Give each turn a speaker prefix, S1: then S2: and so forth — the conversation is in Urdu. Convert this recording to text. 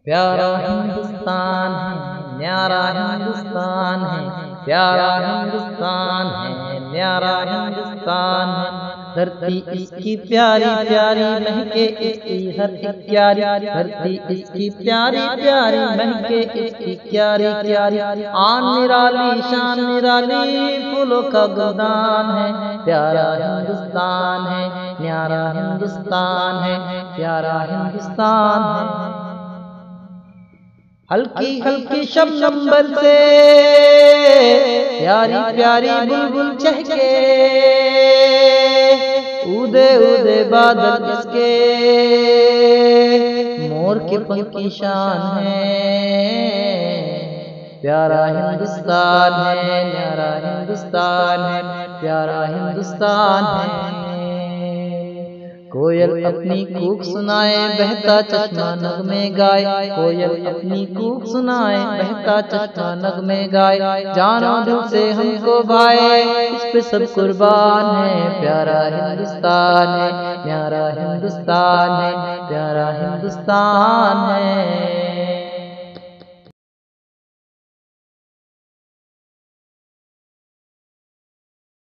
S1: پیارا ہندوستان ہے، نیارا ہندوستان ہے، پیارا ہندوستان ہے، نیارا ہندوستان ہے۔ دھرتی اس کی پیاری پیاری مہکے اس کی ہر ایک پیاری، دھرتی اس کی پیاری پیاری مہکے اس کی پیاری پیاری، آن نرالی شان نرالی پھولوں کا گلدان ہے۔ پیارا ہندوستان ہے، نیارا ہندوستان ہے، پیارا ہندوستان ہے۔ ہلکی ہلکی شبنم سے پیاری پیاری بلبل چہکے، اودے اودے بادل اس کے مور کے پنکھ کی شان ہے۔ پیارا ہندوستان ہے، نیارا ہندوستان ہے، پیارا ہندوستان ہے۔ کوئل اپنی کوک سنائے بہتا چشمہ نغمے گائے، کوئل اپنی کوک سنائے بہتا چشمہ نغمے گائے، جانو دل سے ہم کو بھائے اس پہ سب قربان ہے۔ پیارا ہندوستان ہے، نیارا ہندوستان ہے، پیارا ہندوستان ہے۔